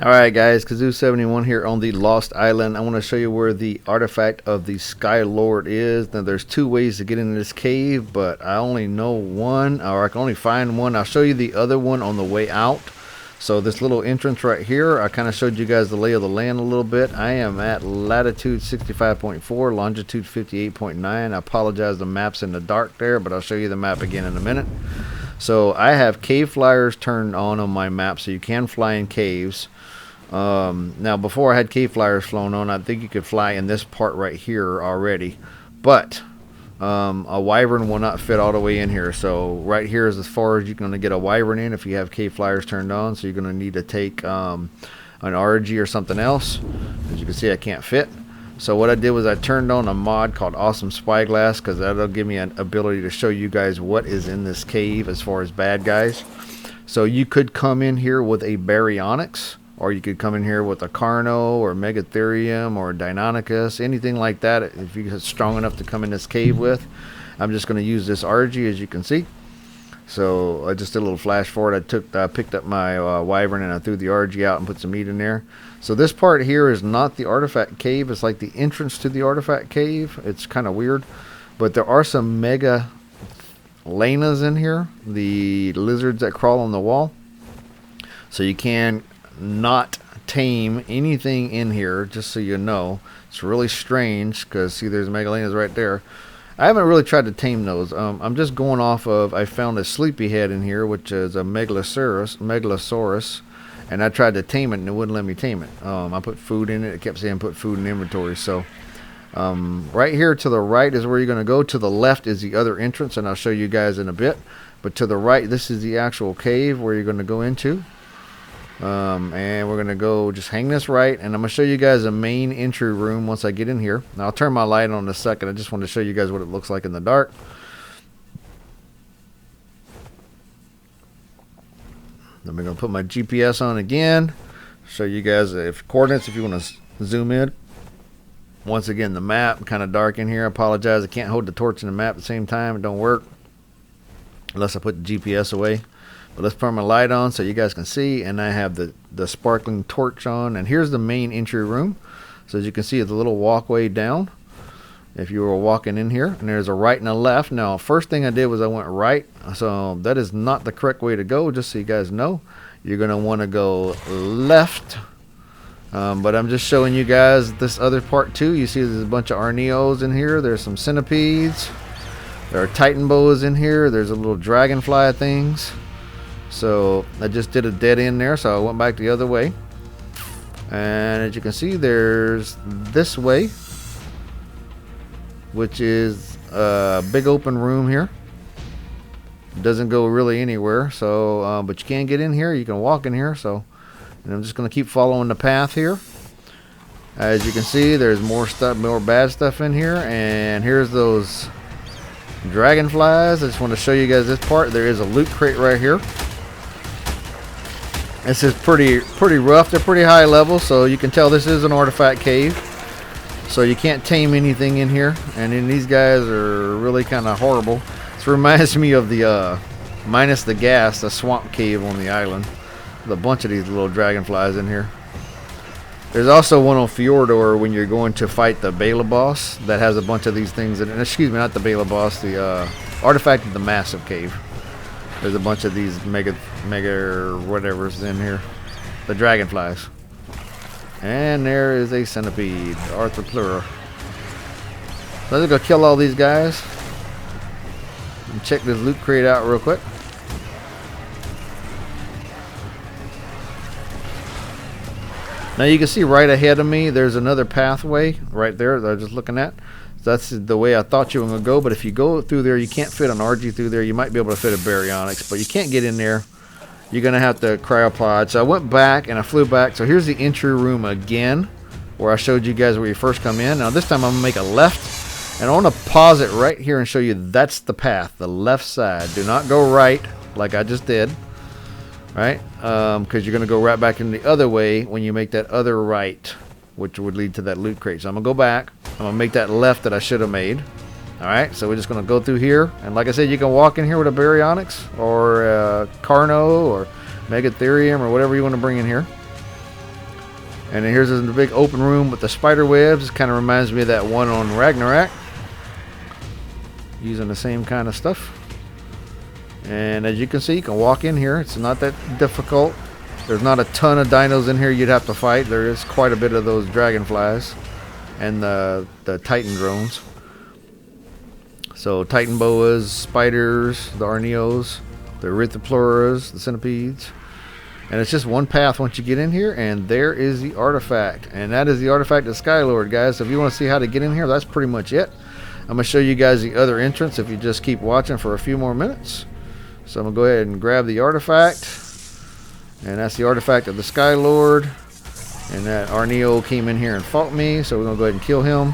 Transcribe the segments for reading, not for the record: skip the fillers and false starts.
Alright guys, Kazoo71 here on the Lost Island. I want to show you where the artifact of the Skylord is. Now there's two ways to get into this cave, but I only know one, or I can only find one. I'll show you the other one on the way out. So this little entrance right here, I kind of showed you guys the lay of the land a little bit. I am at latitude 65.4, longitude 58.9. I apologize, the map's in the dark there, but I'll show you the map again in a minute. So I have cave flyers turned on my map, so you can fly in caves. Now before I had cave flyers flown on, I think you could fly in this part right here already, but a wyvern will not fit all the way in here. So right here is as far as you're going to get a wyvern in if you have cave flyers turned on. So you're going to need to take an RG or something else. As you can see, I can't fit. So what I did was I turned on a mod called Awesome Spyglass, because that'll give me an ability to show you guys what is in this cave as far as bad guys. So you could come in here with a baryonyx, or you could come in here with a Carno or Megatherium or Deinonychus, anything like that. If you're strong enough to come in this cave with, I'm just going to use this RG, as you can see. So I just did a little flash forward. I picked up my wyvern and I threw the RG out and put some meat in there. So this part here is not the artifact cave. It's like the entrance to the artifact cave. It's kind of weird, but there are some mega lanas in here, the lizards that crawl on the wall. So you can not tame anything in here, just so you know. It's really strange because see, there's megalanas right there. I haven't really tried to tame those. I'm just going off of, I found a sleepyhead in here, which is a megalosaurus, and I tried to tame it and it wouldn't let me tame it. I put food in it. It kept saying put food in inventory. So right here to the right is where you're going to go. To the left is the other entrance, and I'll show you guys in a bit. But to the right, this is the actual cave where you're going to go into. And we're gonna go just hang this right, and I'm gonna show you guys a main entry room once I get in here. Now I'll turn my light on in a second. I just want to show you guys what it looks like in the dark. Then we're gonna put my GPS on again, show you guys if coordinates if you want to zoom in. Once again, the map kind of dark in here. I apologize, I can't hold the torch and the map at the same time. It don't work unless I put the GPS away. But let's put my light on so you guys can see, and I have the sparkling torch on, and here's the main entry room. So as you can see, it's a little walkway down if you were walking in here, and there's a right and a left. Now first thing I did was I went right, so that is not the correct way to go, just so you guys know. You're gonna want to go left, but I'm just showing you guys this other part too. You see there's a bunch of Arneos in here, there's some centipedes, there are Titan boas in here, there's a little dragonfly things. So I just did a dead end there, so I went back the other way, and as you can see, there's this way, which is a big open room here. It doesn't go really anywhere, so but you can get in here, you can walk in here. So, and I'm just going to keep following the path here. As you can see, there's more stuff, more bad stuff in here, and here's those dragonflies. I just want to show you guys this part. There is a loot crate right here. This is pretty rough. They're pretty high level, so you can tell this is an artifact cave. So you can't tame anything in here, and then these guys are really kind of horrible. This reminds me of the minus the gas, the swamp cave on the island. With a bunch of these little dragonflies in here. There's also one on Fjordor when you're going to fight the Bela boss that has a bunch of these things in it. Excuse me, not the Bela boss, the artifact of the massive cave. There's a bunch of these mega whatever's in here. The dragonflies. And there is a centipede, Arthroplura. So let's go kill all these guys. And check this loot crate out real quick. Now you can see right ahead of me, there's another pathway right there that I was just looking at. That's the way I thought you were going to go, but if you go through there, you can't fit an RG through there. You might be able to fit a baryonyx, but you can't get in there. You're going to have to cryopod. So I went back and I flew back. So here's the entry room again, where I showed you guys where you first come in. Now this time I'm going to make a left, and I want to pause it right here and show you that's the path, the left side. Do not go right like I just did, right? Because you're going to go right back in the other way when you make that other right, which would lead to that loot crate. So I'm going to go back. I'm going to make that left that I should have made. Alright, so we're just going to go through here. And like I said, you can walk in here with a baryonyx or a Carno or Megatherium or whatever you want to bring in here. And then here's the big open room with the spider webs. It kind of reminds me of that one on Ragnarok. Using the same kind of stuff. And as you can see, you can walk in here. It's not that difficult. There's not a ton of dinos in here you'd have to fight. There is quite a bit of those dragonflies and the titan drones. So titan boas, spiders, the arneos, the erythropluras, the centipedes. And it's just one path once you get in here, and there is the artifact. And that is the artifact of Skylord, guys. So if you want to see how to get in here, that's pretty much it. I'm going to show you guys the other entrance if you just keep watching for a few more minutes. So I'm going to go ahead and grab the artifact. And that's the artifact of the Skylord. And that Arneo came in here and fought me, so we're going to go ahead and kill him.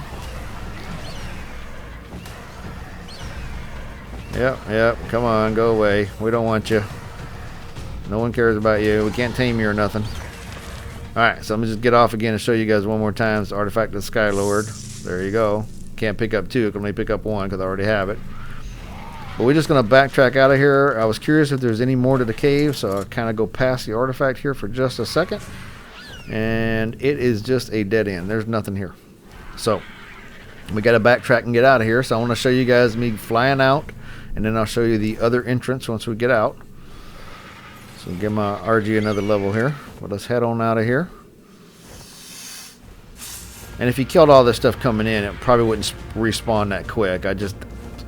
Yep, come on, go away. We don't want you. No one cares about you. We can't tame you or nothing. Alright, so I'm going to just get off again and show you guys one more time. It's the artifact of the Skylord. There you go. Can't pick up two. I can only pick up one because I already have it. But we're just going to backtrack out of here. I was curious if there's any more to the cave, so I'll kind of go past the artifact here for just a second. And it is just a dead end. There's nothing here. So we got to backtrack and get out of here. So I want to show you guys me flying out, and then I'll show you the other entrance once we get out. So give my RG another level here. But let's head on out of here. And if you killed all this stuff coming in, it probably wouldn't respawn that quick.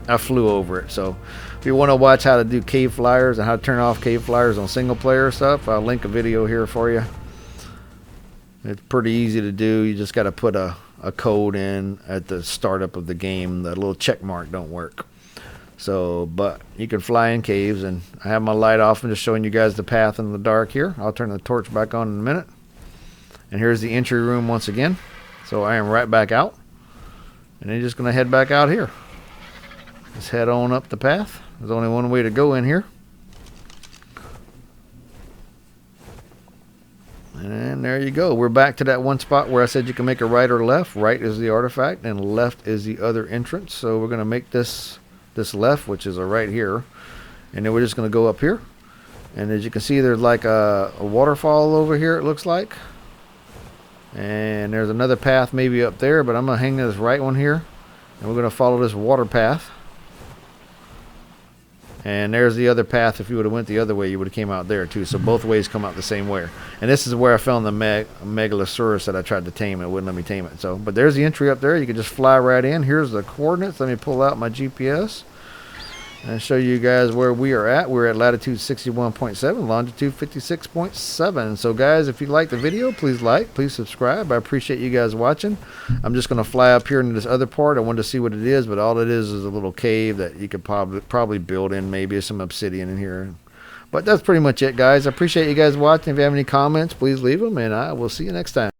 I flew over it. So if you want to watch how to do cave flyers and how to turn off cave flyers on single player stuff, I'll link a video here for you. It's pretty easy to do. You just got to put a code in at the startup of the game. The little check mark don't work. So, but you can fly in caves, and I have my light off and just showing you guys the path in the dark here. I'll turn the torch back on in a minute. And here's the entry room once again. So I am right back out. And then just going to head back out here. Let's head on up the path. There's only one way to go in here. And there you go. We're back to that one spot where I said you can make a right or left. Right is the artifact, and left is the other entrance. So we're going to make this left, which is a right here. And then we're just going to go up here. And as you can see, there's like a waterfall over here, it looks like. And there's another path maybe up there, but I'm going to hang this right one here. And we're going to follow this water path. And there's the other path. If you would have went the other way, you would have came out there too. So both ways come out the same way. And this is where I found the Megalosaurus that I tried to tame. It wouldn't let me tame it. So, but there's the entry up there. You can just fly right in. Here's the coordinates. Let me pull out my GPS and show you guys where we are at. We're at latitude 61.7, longitude 56.7. So guys, if you like the video, please like, please subscribe. I appreciate you guys watching. I'm just going to fly up here into this other part. I wanted to see what it is, but all it is a little cave that you could probably build in. Maybe some obsidian in here. But that's pretty much it, guys. I appreciate you guys watching. If you have any comments, please leave them, and I will see you next time.